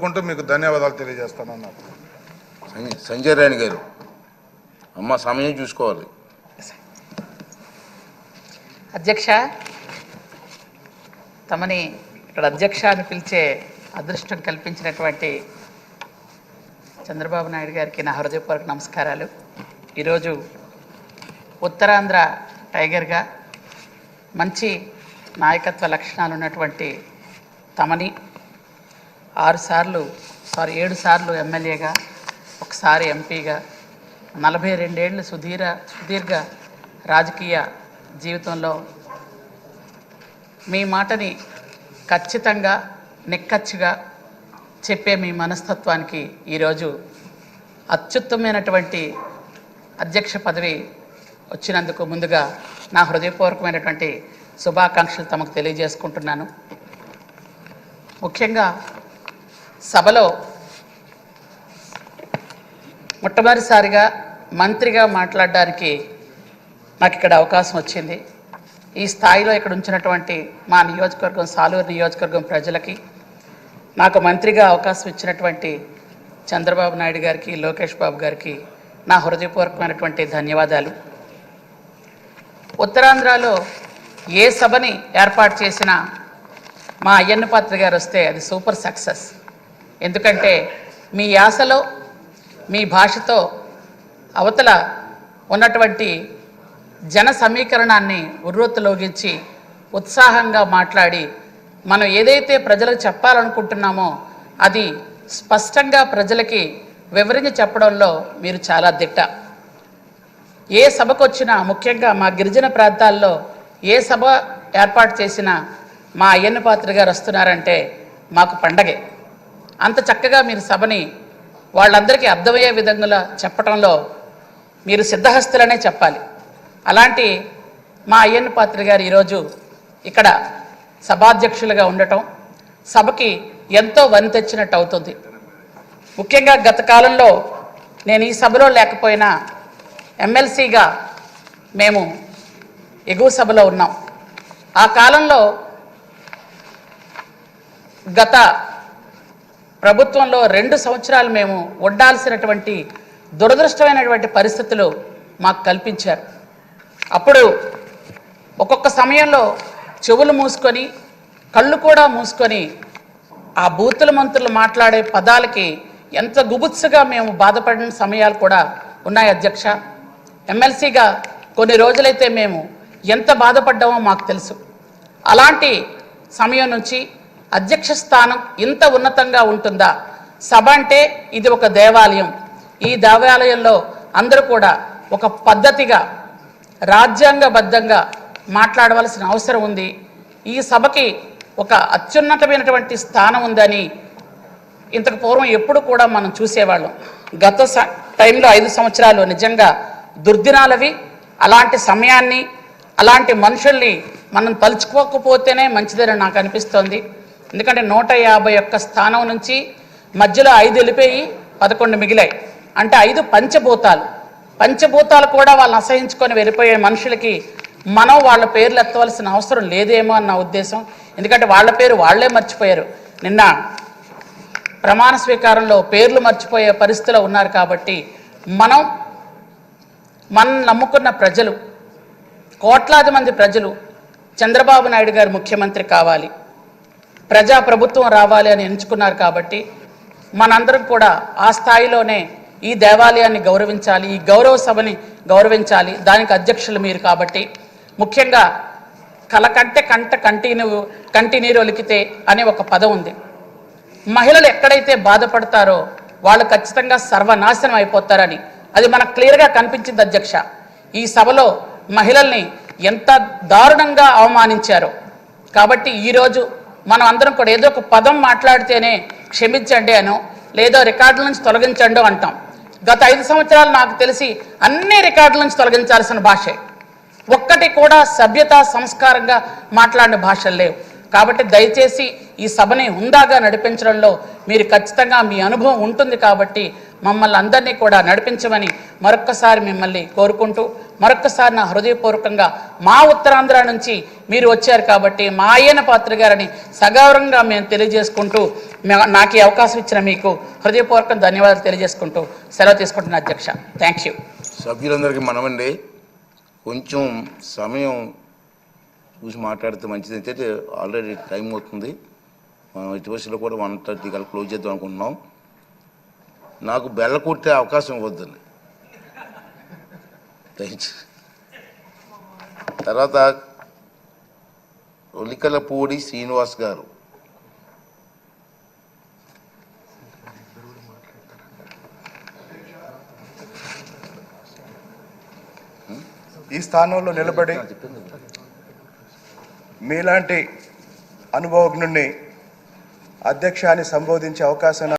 మీకు ధన్యవాదాలు తెలియజేస్తానన్నారు. సంజయ్ రాణి గారు, అమ్మ సమయం చూసుకోవాలి. అధ్యక్ష, తమని ఇక్కడ అధ్యక్ష అని పిలిచే అదృష్టం కల్పించినటువంటి చంద్రబాబు నాయుడు గారికి నా హృదయపూర్వక నమస్కారాలు. ఈరోజు ఉత్తరాంధ్ర టైగర్గా మంచి నాయకత్వ లక్షణాలు ఉన్నటువంటి తమని 7 సార్లు ఎమ్మెల్యేగా, ఒకసారి ఎంపీగా, 42 ఏళ్ళు సుదీర్ఘ రాజకీయ జీవితంలో మీ మాటని ఖచ్చితంగా నిక్కచ్చిగా చెప్పే మీ మనస్తత్వానికి ఈరోజు అత్యుత్తమైనటువంటి అధ్యక్ష పదవి వచ్చినందుకు ముందుగా నా హృదయపూర్వకమైనటువంటి శుభాకాంక్షలు తమకు తెలియజేసుకుంటున్నాను. ముఖ్యంగా సభలో మొట్టమొదటిసారిగా మంత్రిగా మాట్లాడడానికి నాకు ఇక్కడ అవకాశం వచ్చింది. ఈ స్థాయిలో ఇక్కడ ఉంచినటువంటి మా నియోజకవర్గం, సాలూరు నియోజకవర్గం ప్రజలకి, నాకు మంత్రిగా అవకాశం ఇచ్చినటువంటి చంద్రబాబు నాయుడు గారికి, లోకేష్ బాబు గారికి నా హృదయపూర్వకమైనటువంటి ధన్యవాదాలు. ఉత్తరాంధ్రలో ఏ సభని ఏర్పాటు చేసినా మా అయ్యన్న పాత్ర గారు వస్తే అది సూపర్ సక్సెస్. ఎందుకంటే మీ యాసలో, మీ భాషతో అవతల ఉన్నటువంటి జన సమీకరణాన్ని ఉర్రూతలోగించి ఉత్సాహంగా మాట్లాడి మనం ఏదైతే ప్రజలకు చెప్పాలనుకుంటున్నామో అది స్పష్టంగా ప్రజలకి వివరించి చెప్పడంలో మీరు చాలా దిట్ట. ఏ సభకు వచ్చినా, ముఖ్యంగా మా గిరిజన ప్రాంతాల్లో ఏ సభ ఏర్పాటు చేసినా మా అయ్యన్న పాత్ర గారు వస్తున్నారంటే మాకు పండగే. అంత చక్కగా మీరు సభని వాళ్ళందరికీ అర్థమయ్యే విధంగా చెప్పడంలో మీరు సిద్ధహస్తులనే చెప్పాలి. అలాంటి మా అయ్యన్న పాత్ర గారు ఈరోజు ఇక్కడ సభాధ్యక్షులుగా ఉండటం సభకి ఎంతో వని తెచ్చినట్టు అవుతుంది. ముఖ్యంగా గత కాలంలో నేను ఈ సభలో లేకపోయినా ఎమ్మెల్సీగా మేము ఎగువ సభలో ఉన్నాం. ఆ కాలంలో గత ప్రభుత్వంలో 2 సంవత్సరాలు మేము ఉండాల్సినటువంటి దురదృష్టమైనటువంటి పరిస్థితులు మాకు కల్పించారు. అప్పుడు ఒక్కొక్క సమయంలో చెవులు మూసుకొని, కళ్ళు కూడా మూసుకొని ఆ బూతుల మంత్రులు మాట్లాడే పదాలకి ఎంత గుబుత్సగా మేము బాధపడిన సమయాలు కూడా ఉన్నాయి అధ్యక్ష. ఎమ్మెల్సీగా కొన్ని రోజులైతే మేము ఎంత బాధపడ్డామో మాకు తెలుసు. అలాంటి సమయం నుంచి అధ్యక్ష స్థానం ఇంత ఉన్నతంగా ఉంటుందా? సభ అంటే ఇది ఒక దేవాలయం. ఈ దేవాలయంలో అందరూ కూడా ఒక పద్ధతిగా రాజ్యాంగబద్ధంగా మాట్లాడవలసిన అవసరం ఉంది. ఈ సభకి ఒక అత్యున్నతమైనటువంటి స్థానం ఉందని ఇంతకు పూర్వం ఎప్పుడు కూడా మనం చూసేవాళ్ళం. గత టైంలో 5 సంవత్సరాలు నిజంగా దుర్దినాలవి. అలాంటి సమయాన్ని, అలాంటి మనుషుల్ని మనం తలుచుకోకపోతేనే మంచిదని నాకు అనిపిస్తోంది. ఎందుకంటే 151 స్థానం నుంచి మధ్యలో 5 వెళ్ళిపోయి 11 మిగిలాయి. అంటే 5 పంచభూతాలు కూడా వాళ్ళని అసహించుకొని వెళ్ళిపోయే మనుషులకి మనం వాళ్ళ పేర్లు ఎత్తవలసిన అవసరం లేదేమో అన్న ఉద్దేశం. ఎందుకంటే వాళ్ళ పేరు వాళ్లే మర్చిపోయారు. నిన్న ప్రమాణ స్వీకారంలో పేర్లు మర్చిపోయే పరిస్థితిలో ఉన్నారు. కాబట్టి మనం నమ్ముకున్న ప్రజలు, కోట్లాది మంది ప్రజలు చంద్రబాబు నాయుడు గారు ముఖ్యమంత్రి కావాలి, ప్రజాప్రభుత్వం రావాలి అని ఎంచుకున్నారు. కాబట్టి మనందరం కూడా ఆ స్థాయిలోనే ఈ దేవాలయాన్ని గౌరవించాలి, ఈ గౌరవ సభని గౌరవించాలి. దానికి అధ్యక్షులు మీరు. కాబట్టి ముఖ్యంగా కలకంటే కంటినీరు ఒలికితే అనే ఒక పదం ఉంది. మహిళలు ఎక్కడైతే బాధపడతారో వాళ్ళు ఖచ్చితంగా సర్వనాశనం అయిపోతారని అది మనకు క్లియర్గా కనిపించింది అధ్యక్ష. ఈ సభలో మహిళల్ని ఎంత దారుణంగా అవమానించారో. కాబట్టి ఈరోజు మనం అందరం కూడా ఏదో ఒక పదం మాట్లాడితేనే క్షమించండి అనో, లేదో రికార్డుల నుంచి తొలగించండి అంటాం. గత 5 సంవత్సరాలు నాకు తెలిసి అన్ని రికార్డుల నుంచి తొలగించాల్సిన భాషే. ఒక్కటి కూడా సభ్యత, సంస్కారంగా మాట్లాడిన భాషలు లేవు. కాబట్టి దయచేసి ఈ సభని హుందాగా నడిపించడంలో మీరు ఖచ్చితంగా మీ అనుభవం ఉంటుంది. కాబట్టి మమ్మల్ని అందరినీ కూడా నడిపించమని మరొక్కసారి మిమ్మల్ని కోరుకుంటూ, మరొక్కసారి నా హృదయపూర్వకంగా మా ఉత్తరాంధ్ర నుంచి మీరు వచ్చారు కాబట్టి మా అయ్యన్న పాత్ర గారిని సగౌరవంగా మేము తెలియజేసుకుంటూ నాకు ఈ అవకాశం ఇచ్చిన మీకు హృదయపూర్వక ధన్యవాదాలు తెలియజేసుకుంటూ సెలవు తీసుకుంటున్నా అధ్యక్ష. Thank you. సభ్యులందరికీ మనమండి కొంచెం సమయం చూసి మాట్లాడితే మంచిది. అయితే ఆల్రెడీ టైం అవుతుంది. మనం ఎట్టి బస్సులో కూడా 1:30 కల్లా క్లోజ్ చేద్దాం అనుకుంటున్నాం. నాకు బెల్ల కొట్టే అవకాశం ఇవ్వద్దండి దయచేసి. తర్వాత ఒలికలపూడి శ్రీనివాస్ గారు. ఈ స్థానంలో నిలబడి మీలాంటి అనుభవజ్ఞుణ్ణి అధ్యక్షాన్ని సంబోధించే అవకాశం